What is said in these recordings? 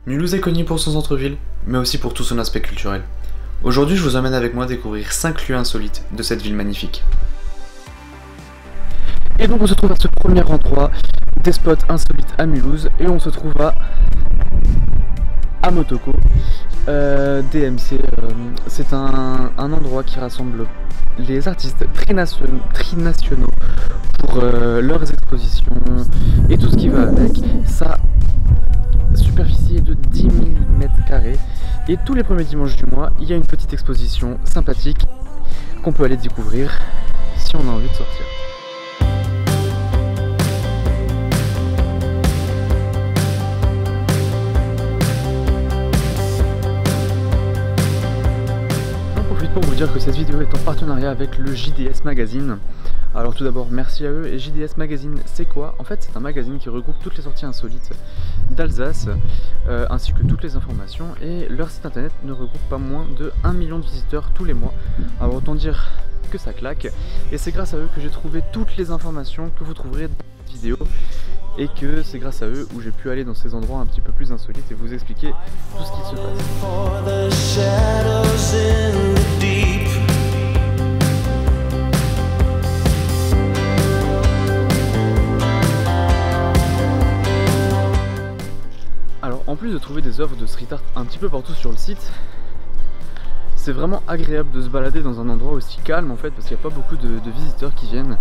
Mulhouse est connu pour son centre-ville, mais aussi pour tout son aspect culturel. Aujourd'hui, je vous emmène avec moi découvrir 5 lieux insolites de cette ville magnifique. Et donc on se trouve à ce premier endroit des spots insolites à Mulhouse, et on se trouve à Motoko, DMC. C'est un endroit qui rassemble les artistes trinationaux pour leurs expositions et tout ce qui va avec. Sa superficie est de 10 000 m², et tous les premiers dimanches du mois, il y a une petite exposition sympathique qu'on peut aller découvrir si on a envie de sortir. Pour vous dire que cette vidéo est en partenariat avec le JDS Magazine. Alors tout d'abord merci à eux. Et JDS Magazine, c'est quoi? En fait, c'est un magazine qui regroupe toutes les sorties insolites d'Alsace ainsi que toutes les informations, et leur site internet ne regroupe pas moins de 1 million de visiteurs tous les mois. Alors autant dire que ça claque, et c'est grâce à eux que j'ai trouvé toutes les informations que vous trouverez dans cette vidéo, et que c'est grâce à eux où j'ai pu aller dans ces endroits un petit peu plus insolites et vous expliquer tout ce qui se passe. Alors en plus de trouver des œuvres de street art un petit peu partout sur le site, c'est vraiment agréable de se balader dans un endroit aussi calme en fait, parce qu'il n'y a pas beaucoup de visiteurs qui viennent,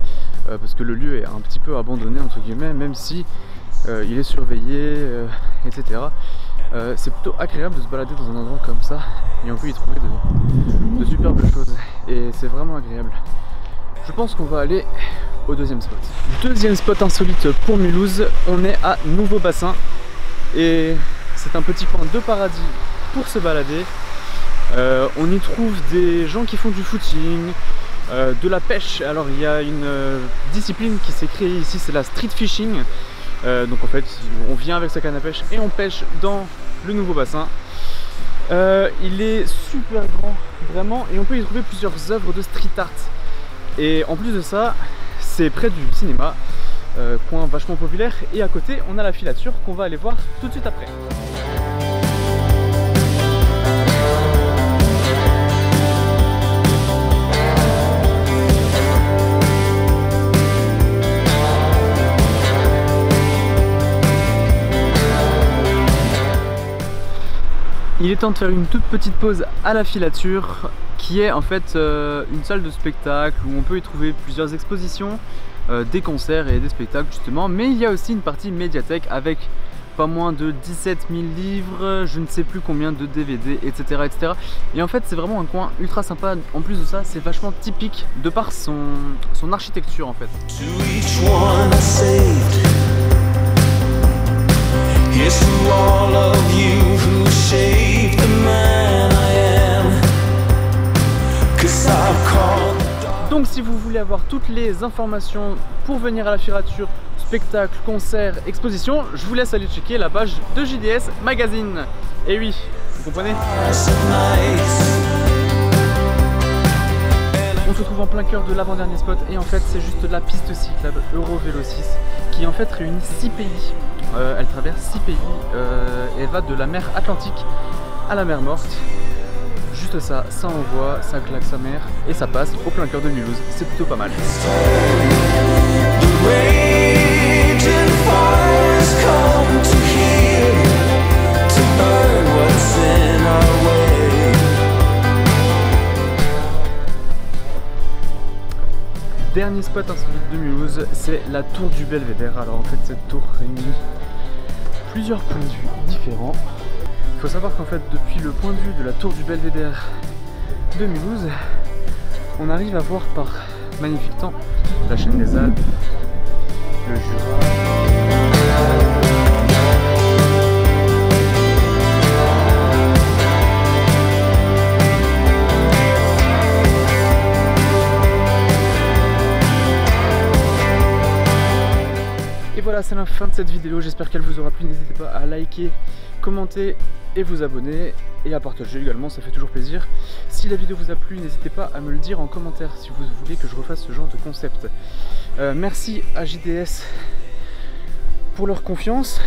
parce que le lieu est un petit peu abandonné entre guillemets, même si il est surveillé, etc. C'est plutôt agréable de se balader dans un endroit comme ça, et on peut y trouver de superbes choses, et c'est vraiment agréable. Je pense qu'on va aller au deuxième spot. Deuxième spot insolite pour Mulhouse, on est à Nouveau Bassin, et c'est un petit coin de paradis pour se balader. On y trouve des gens qui font du footing, de la pêche. Alors il y a une discipline qui s'est créée ici, c'est la street fishing. Donc en fait on vient avec sa canne à pêche et on pêche dans le Nouveau Bassin. Il est super grand vraiment, et on peut y trouver plusieurs œuvres de street art. Et en plus de ça, c'est près du cinéma, coin vachement populaire, et à côté on a la filature qu'on va aller voir tout de suite après. Il est temps de faire une toute petite pause à la filature, qui est en fait une salle de spectacle où on peut y trouver plusieurs expositions, des concerts et des spectacles justement, mais il y a aussi une partie médiathèque avec pas moins de 17 000 livres, je ne sais plus combien de DVD, etc. etc. Et en fait c'est vraiment un coin ultra sympa. En plus de ça, c'est vachement typique de par son architecture en fait. Donc si vous voulez avoir toutes les informations pour venir à la filature, spectacle, concert, exposition, je vous laisse aller checker la page de JDS Magazine. Et oui, vous comprenez? On se trouve en plein cœur de l'avant-dernier spot, et en fait c'est juste la piste cyclable Eurovélo 6 qui en fait réunit 6 pays. Elle traverse 6 pays et va de la mer Atlantique à la mer Morte. Juste ça, ça envoie, ça claque sa mère, et ça passe au plein cœur de Mulhouse. C'est plutôt pas mal. Dernier spot insolite de Mulhouse, c'est la tour du Belvédère. Alors en fait cette tour réunit plusieurs points de vue différents. Il faut savoir qu'en fait depuis le point de vue de la tour du Belvédère de Mulhouse, on arrive à voir par magnifique temps la chaîne des Alpes, le Jura. Et voilà, c'est la fin de cette vidéo, j'espère qu'elle vous aura plu. N'hésitez pas à liker, commenter et vous abonner, et à partager également, ça fait toujours plaisir. Si la vidéo vous a plu, n'hésitez pas à me le dire en commentaire si vous voulez que je refasse ce genre de concept. Merci à JDS pour leur confiance.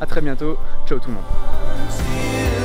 à très bientôt, ciao tout le monde.